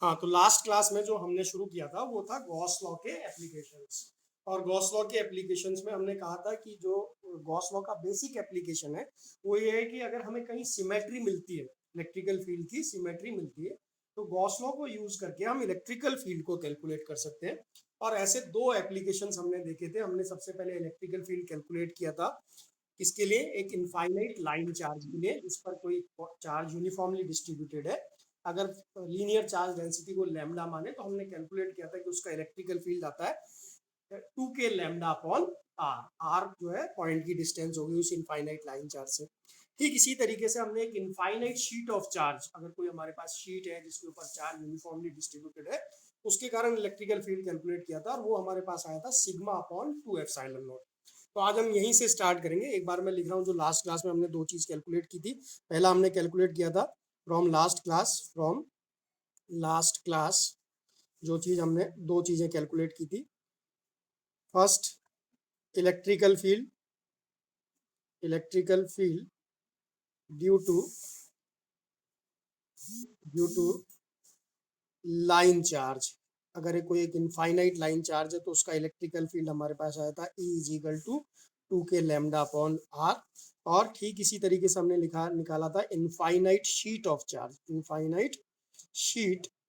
हाँ, तो last class में जो हमने शुरू किया था वो था गॉस लॉ के एप्लीकेशंस। और गॉस लॉ के एप्लीकेशंस में हमने कहा था कि जो गॉस लॉ का बेसिक एप्लीकेशन है वो ये है कि अगर हमें कहीं सिमेट्री मिलती है, इलेक्ट्रिकल फील्ड की सिमेट्री मिलती है, तो गॉस लॉ को यूज करके हम इलेक्ट्रिकल फील्ड को कैलकुलेट कर सकते हैं। और ऐसे दो एप्लीकेशंस हमने देखे थे। हमने सबसे पहले इलेक्ट्रिकल फील्ड कैलकुलेट किया था किसके लिए, एक इनफाइनाइट लाइन चार्ज के लिए जिस पर कोई चार्ज यूनिफॉर्मली डिस्ट्रीब्यूटेड है। अगर लीनियर चार्ज डेंसिटी को लैम्डा माने तो हमने कैलकुलेट किया था कि उसका इलेक्ट्रिकल फील्ड आता है 2k lambda upon are. Are जो है पॉइंट की डिस्टेंस होगी उस इनफाइनाइट लाइन चार्ज से। ठीक इसी तरीके से हमने एक इनफाइनाइट शीट ऑफ चार्ज, अगर कोई हमारे पास शीट है जिसके ऊपर चार्ज यूनिफॉर्मली डिस्ट्रीब्यूटेड है, उसके कारण इलेक्ट्रिकल फील्ड कैलकुलेट किया था और वो हमारे पास आया था सिग्मा अपॉन 2 एप्सिलॉन नॉट। तो आज हम यहीं से स्टार्ट करेंगे। एक बार मैं लिख रहा हूँ, जो लास्ट क्लास में हमने दो चीज कैलकुलेट की थी। पहला हमने कैलकुलेट किया था फ्रॉम लास्ट क्लास जो चीज हमने दो चीजें कैलकुलेट की थी। First, electrical field due to line charge. अगर कोई एक इनफाइनाइट लाइन चार्ज है तो उसका इलेक्ट्रिकल फील्ड हमारे पास आया था E is equal to 2k lambda upon R. और ठीक इसी तरीके से हमने निकाला था इनफाइनाइट शीट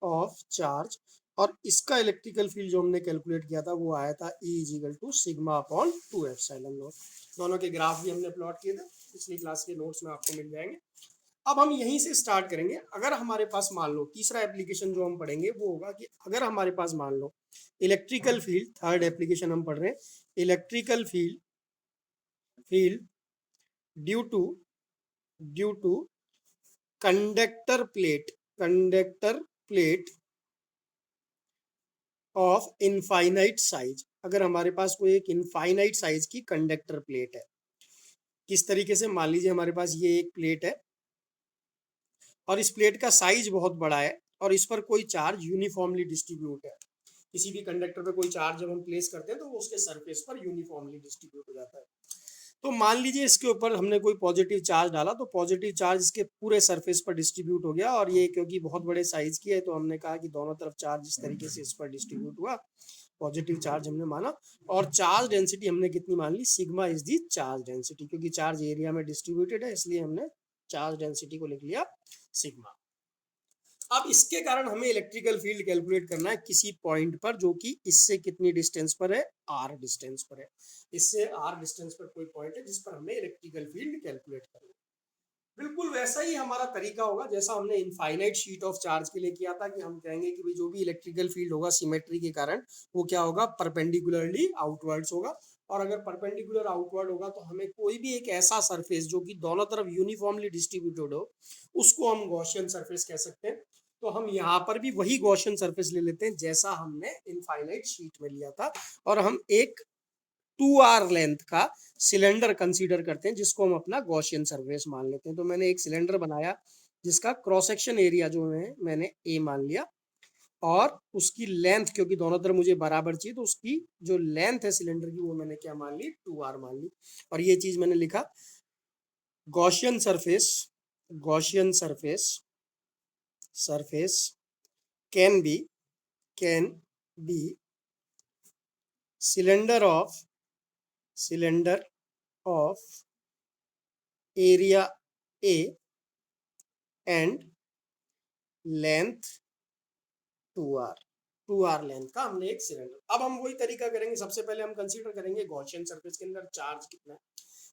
ऑफ चार्ज, और इसका इलेक्ट्रिकल फील्ड जो हमने कैलकुलेट किया था वो आया था E is equal to sigma upon 2 epsilon not. दोनों के ग्राफ भी हमने प्लॉट किए थे, पिछली क्लास के नोट्स में आपको मिल जाएंगे। अब हम यहीं से स्टार्ट करेंगे। अगर हमारे पास मान लो तीसरा एप्लीकेशन जो हम पढ़ेंगे वो होगा कि अगर हमारे पास मान लो इलेक्ट्रिकल फील्ड, थर्ड एप्लीकेशन हम पढ़ रहे हैं, electrical field due to conductor plate of infinite size. अगर हमारे पास कोई एक इनफाइनाइट साइज की कंडक्टर प्लेट है, किस तरीके से, मान लीजिए हमारे पास ये एक प्लेट है और इस प्लेट का साइज बहुत बड़ा है और इस पर कोई चार्ज यूनिफॉर्मली डिस्ट्रीब्यूट है। किसी भी कंडक्टर पे कोई चार्ज जब हम प्लेस करते हैं तो वो उसके सरफेस पर यूनिफॉर्मली डिस्ट्रीब्यूट हो जाता है। तो मान लीजिए इसके ऊपर हमने कोई पॉजिटिव चार्ज डाला तो पॉजिटिव चार्ज इसके पूरे सरफेस पर डिस्ट्रीब्यूट हो गया, और ये क्योंकि बहुत बड़े साइज की है तो हमने कहा कि दोनों तरफ चार्ज इस तरीके से इस पर डिस्ट्रीब्यूट हुआ, पॉजिटिव चार्ज हमने माना। और चार्ज डेंसिटी हमने कितनी मान ली, sigma is the charge density, क्योंकि चार्ज एरिया में डिस्ट्रीब्यूटेड है इसलिए हमने चार्ज डेंसिटी को लिख लिया सिग्मा। अब इसके कारण हमें इलेक्ट्रिकल फील्ड कैलकुलेट करना है किसी पॉइंट पर जो कि इससे कितनी डिस्टेंस पर है, आर डिस्टेंस पर है। इससे आर डिस्टेंस पर कोई पॉइंट है जिस पर हमें इलेक्ट्रिकल फील्ड कैलकुलेट करना है। बिल्कुल वैसा ही हमारा तरीका होगा जैसा हमने इनफाइनाइट शीट ऑफ चार्ज के लिए किया था, कि हम कहेंगे कि भाई जो भी इलेक्ट्रिकल फील्ड होगा सिमेट्री के कारण वो क्या होगा, परपेंडिकुलरली आउटवर्ड्स होगा। और अगर परपेंडिकुलर आउटवर्ड होगा तो हमें कोई भी एक ऐसा सरफेस जो कि दोनों तरफ यूनिफॉर्मली डिस्ट्रीब्यूटेड हो उसको हम गॉसियन सरफेस कह सकते हैं। तो हम यहाँ पर भी वही गॉसियन सरफेस ले लेते हैं जैसा हमने इनफाइनाइट शीट में लिया था, और हम एक 2r लेंथ का सिलेंडर कंसीडर करते हैं जिसको हम अपना गॉसियन सरफेस मान लेते हैं। तो मैंने एक सिलेंडर बनाया जिसका क्रॉस सेक्शन एरिया जो है मैंने a मान लिया, और उसकी लेंथ क्योंकि दोनों तरफ मुझे बराबर चाहिए तो उसकी जो लेंथ है सिलेंडर की वो मैंने क्या मान ली, 2r मान ली। और ये चीज मैंने लिखा, Gaussian surface can be cylinder of area a and length 2r length का हमने एक सिलेंडर। अब हम वही तरीका करेंगे, सबसे पहले हम कंसीडर करेंगे गॉसियन सरफेस के अंदर चार्ज कितना है।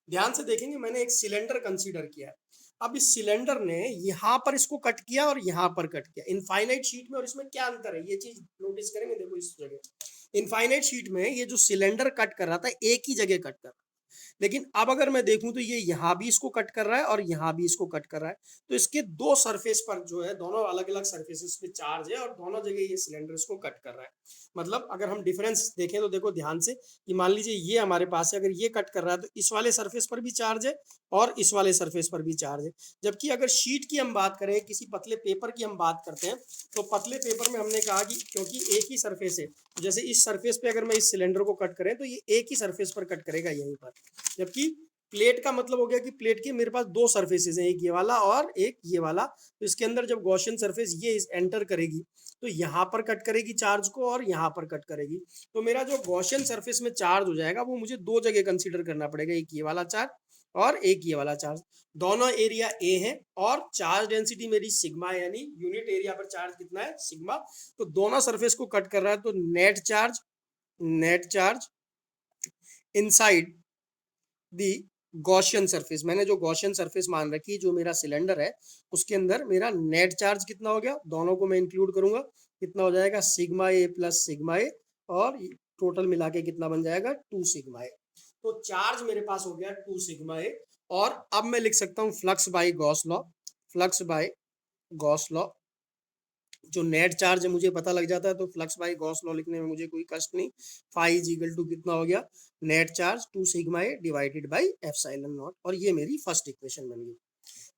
ध्यान से देखेंगे मैंने एक सिलेंडर कंसीडर किया है। अब इस सिलेंडर ने यहाँ पर इसको कट किया और यहाँ पर कट किया इनफाइनाइट शीट में, और इसमें क्या अंतर है ये चीज नोटिस करेंगे। देखो इस जगह इनफाइनाइट शीट में ये जो सिलेंडर कट कर रहा था एक ही जगह कट कर रहा, लेकिन अब अगर मैं देखूं तो ये यहाँ भी इसको कट कर रहा है और यहाँ भी इसको कट कर रहा है। तो इसके दो सरफेस पर जो है दोनों अलग अलग सरफेसेस पे चार्ज है और दोनों जगह ये सिलेंडर इसको कट कर रहा है। मतलब अगर हम डिफरेंस देखें तो देखो ध्यान से कि मान लीजिए ये हमारे पास है, अगर ये कट कर रहा है तो इस वाले सरफेस पर भी चार्ज है और इस वाले सरफेस पर भी चार्ज है। जबकि अगर शीट की हम बात करें, किसी पतले पेपर की हम बात करते हैं, तो पतले पेपर में हमने कहा कि क्योंकि एक ही सरफेस है, जैसे इस सरफेस पे अगर मैं इस सिलेंडर को कट करें तो ये एक ही सरफेस पर कट करेगा यहीं पर, जबकि प्लेट का मतलब हो गया कि प्लेट के मेरे पास दो सरफेसेस हैं, एक ये वाला और एक ये वाला। तो इसके अंदर जब गॉसियन सरफेस ये एंटर करेगी तो यहाँ पर कट करेगी चार्ज को और यहाँ पर कट करेगी। तो मेरा जो गॉसियन सरफेस में चार्ज हो जाएगा वो मुझे दो जगह कंसीडर करना पड़ेगा, एक ये वाला चार्ज और एक ये वाला चार्ज। दोनों एरिया ए है और चार्ज डेंसिटी मेरी सिग्मा है, यानी यूनिट एरिया पर चार्ज कितना है, सिग्मा। तो दोनों सरफेस को कट कर रहा है, तो net charge inside the Gaussian surface, मैंने जो गॉसियन सरफेस मान रखी है जो मेरा सिलेंडर है उसके अंदर मेरा नेट चार्ज कितना हो गया, दोनों को मैं इंक्लूड करूंगा, कितना हो जाएगा सिग्मा ए प्लस सिग्मा ए, और टोटल मिला के कितना बन जाएगा 2 सिग्मा ए। तो चार्ज मेरे पास हो गया 2 सिग्मा ए। और अब मैं लिख सकता हूँ flux by Gauss law. Flux by Gauss law, जो नेट चार्ज है मुझे पता लग जाता है तो फ्लक्स बाय गॉस लॉ लिखने में मुझे कोई कष्ट नहीं। फाई इज इक्वल टू कितना हो गया, net charge 2 sigma A divided by epsilon not. और ये मेरी फर्स्ट इक्वेशन बन गई।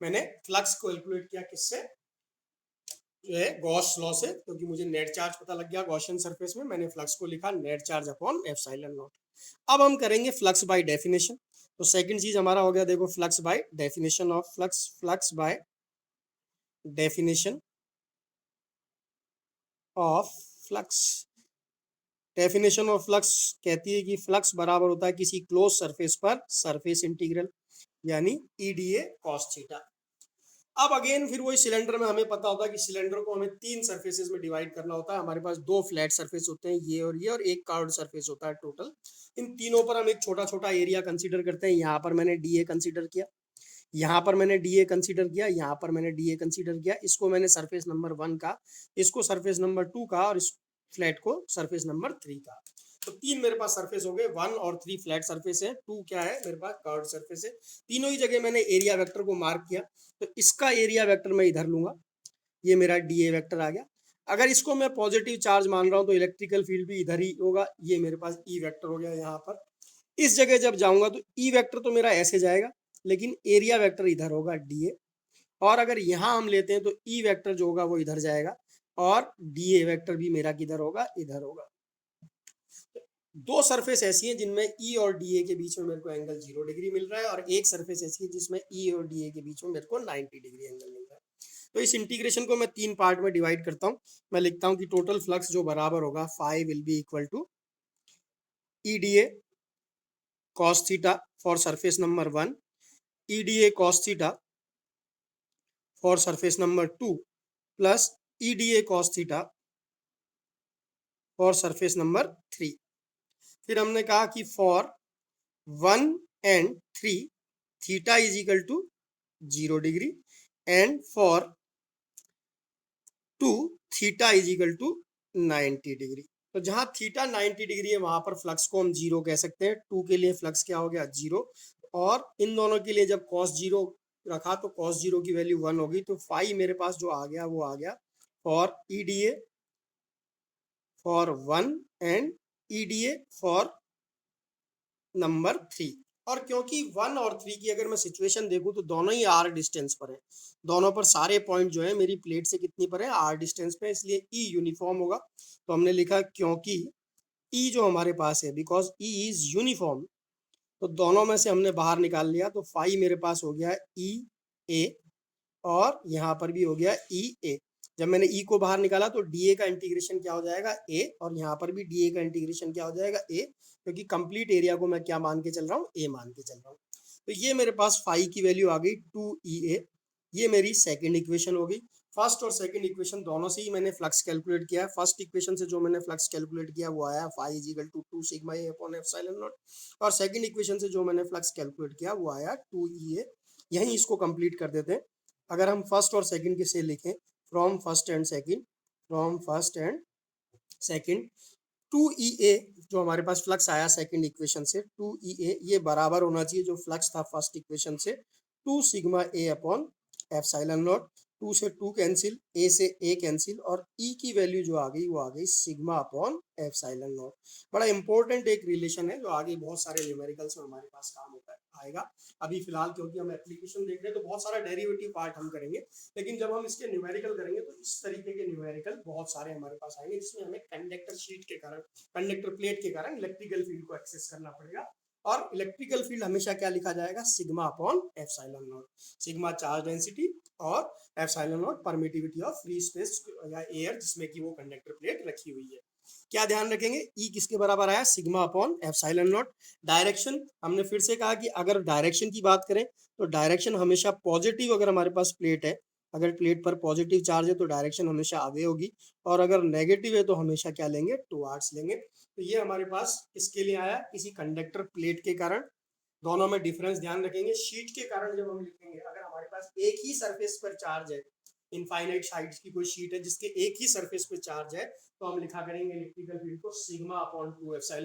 मैंने फ्लक्स को कैलकुलेट किया किससे, ये गॉस लॉ से, क्योंकि मुझे नेट चार्ज पता लग गया गॉसियन सरफेस में, मैंने फ्लक्स को लिखा net charge upon epsilon not. अब हम करेंगे फ्लक्स बाय डेफिनेशन। तो सेकंड चीज हमारा हो गया, देखो flux by definition of flux. Flux by definition of flux. Definition of flux कहती है कि फ्लक्स बराबर होता है किसी क्लोज सरफेस पर सरफेस इंटीग्रल, यानी ईडीए कॉस थीटा। अब अगेन फिर वही सिलेंडर में हमें पता होता है कि सिलेंडर को हमें 3 सरफेसेस में डिवाइड करना होता है। हमारे पास 2 फ्लैट सरफेस होते हैं, ये और एक कर्व्ड सरफेस होता है टोटल। इन तीनों पर हम एक छोटा छोटा एरिया कंसीडर करते हैं। यहाँ पर मैंने डीए कंसीडर किया, यहाँ पर मैंने डीए कंसीडर किया, यहाँ पर मैंने डीए कंसीडर किया। इसको मैंने सरफेस नंबर 1 का, इसको सरफेस नंबर 2 का, और इस फ्लैट को सरफेस नंबर 3 का। तो 3 मेरे पास सरफेस हो गए, 1 और 3 फ्लैट सरफेस है, 2 क्या है मेरे पास कर्व्ड सरफेस है। तीनों ही जगह मैंने एरिया वेक्टर को मार्क किया। तो इसका एरिया वेक्टर मैं इधर लूंगा, ये मेरा डीए वेक्टर आ गया। अगर इसको मैं पॉजिटिव चार्ज मान रहा हूँ तो इलेक्ट्रिकल फील्ड भी इधर ही होगा, ये मेरे पास ई वेक्टर हो गया यहाँ पर। इस जगह जब जाऊंगा तो ई वेक्टर तो मेरा ऐसे जाएगा, लेकिन एरिया वेक्टर इधर होगा डीए। और अगर यहाँ हम लेते हैं तो ई वेक्टर जो होगा वो इधर जाएगा, और डीए वेक्टर भी मेरा किधर होगा, इधर होगा। दो सरफेस ऐसी हैं जिनमें ई और डीए के बीच में मेरे को एंगल 0 डिग्री मिल रहा है, और एक सरफेस ऐसी है जिसमें ई और डीए के बीच में मेरे को 90 डिग्री एंगल मिल रहा है। तो इस इंटीग्रेशन को मैं 3 पार्ट में डिवाइड करता हूँ। मैं लिखता हूँ कि टोटल फ्लक्स जो बराबर होगा phi will be equal to E D A cos theta for surface number 1, EDA cos theta for surface number 2 plus EDA cos theta for surface number 3। फिर हमने कहा कि for 1 and 3 theta is equal to 0 degree and for 2 theta is equal to 90 degree. तो जहां theta 90 degree है वहां पर flux को हम 0 कह सकते हैं। 2 के लिए फ्लक्स क्या हो गया, 0। और इन दोनों के लिए जब cos 0 रखा तो cos 0 की वैल्यू 1 होगी। तो फाई मेरे पास जो आ गया वो आ गया for EDA for 1 and EDA for number 3। और क्योंकि 1 और 3 की अगर मैं सिचुएशन देखूं तो दोनों ही आर डिस्टेंस पर है, दोनों पर सारे पॉइंट जो है मेरी प्लेट से कितनी पर है, आर डिस्टेंस पे, इसलिए ई यूनिफॉर्म होगा। तो हमने लिखा क्योंकि ई जो हमारे पास है, बिकॉज ई इज यूनिफॉर्म, तो दोनों में से हमने बाहर निकाल लिया। तो फाई मेरे पास हो गया ई ए, और यहाँ पर भी हो गया ई ए। जब मैंने ई को बाहर निकाला तो डीए का इंटीग्रेशन क्या हो जाएगा, ए, और यहाँ पर भी डीए का इंटीग्रेशन क्या हो जाएगा, ए, क्योंकि कंप्लीट एरिया को मैं क्या मान के चल रहा हूँ, ए मान के चल रहा हूँ। तो ये मेरे पास फाई की वैल्यू आ गई 2EA। ये मेरी सेकंड इक्वेशन हो गई। फर्स्ट और सेकंड इक्वेशन दोनों से ही मैंने फ्लक्स कैलकुलेट किया है। फर्स्ट इक्वेशन से जो मैंने फ्लक्स कैलकुलेट किया वो आया phi is equal to 2 sigma A upon epsilon not, और सेकंड इक्वेशन से जो मैंने फ्लक्स कैलकुलेट किया वो आया 2EA। यहीं इसको कंप्लीट कर देते हैं। अगर हम फर्स्ट और सेकंड के से लिखें, from first and second 2EA जो हमारे पास फ्लक्स आया सेकंड इक्वेशन से 2EA, ये बराबर होना चाहिए जो फ्लक्स था फर्स्ट इक्वेशन से 2 sigma A upon epsilon not. 2 से 2 कैंसिल, ए से ए कैंसिल, और ई की वैल्यू जो आ गई वो आ गई सिग्मा अपॉन एप्सिलॉन नॉट। बड़ा इंपॉर्टेंट एक रिलेशन है जो आगे बहुत सारे न्यूमेरिकल्स में हमारे पास काम होता है आएगा। अभी फिलहाल क्योंकि हम एप्लीकेशन देख रहे हैं तो बहुत सारा डेरिवेटिव पार्ट हम करेंगे, लेकिन जब हम इसके न्यूमेरिकल करेंगे तो इस तरीके के न्यूमेरिकल बहुत सारे हमारे पास आएंगे जिसमें हमें कंडक्टर शीट के कारण, कंडक्टर प्लेट के कारण इलेक्ट्रिकल फील्ड को एक्सेस करना पड़ेगा। और इलेक्ट्रिकल फील्ड हमेशा क्या लिखा जाएगा, sigma upon epsilon naught. Sigma charge density और epsilon naught permittivity of free space या एयर जिसमें कि वो कंडक्टर प्लेट रखी हुई है। क्या ध्यान रखेंगे, ई किसके बराबर आया, sigma upon epsilon not. Direction हमने फिर से कहा कि अगर डायरेक्शन की बात करें तो डायरेक्शन हमेशा पॉजिटिव, अगर हमारे पास प्लेट है, अगर प्लेट पर पॉजिटिव चार्ज है तो डायरेक्शन हमेशा अवे होगी, और अगर नेगेटिव है तो हमेशा क्या लेंगे, टुवार्ड्स लेंगे। तो ये हमारे पास किसके लिए आया, किसी कंडक्टर प्लेट के कारण। दोनों में डिफरेंस ध्यान रखेंगे। शीट के कारण जब हम लिखेंगे, अगर हमारे पास एक ही सरफेस पर चार्ज है, इनफाइनाइट साइड्स की कोई शीट है जिसके एक ही सरफेस पे चार्ज है, तो हम लिखा करेंगे इलेक्ट्रिकल फील्ड को सिग्मा अपॉन 2 एप्सिलॉन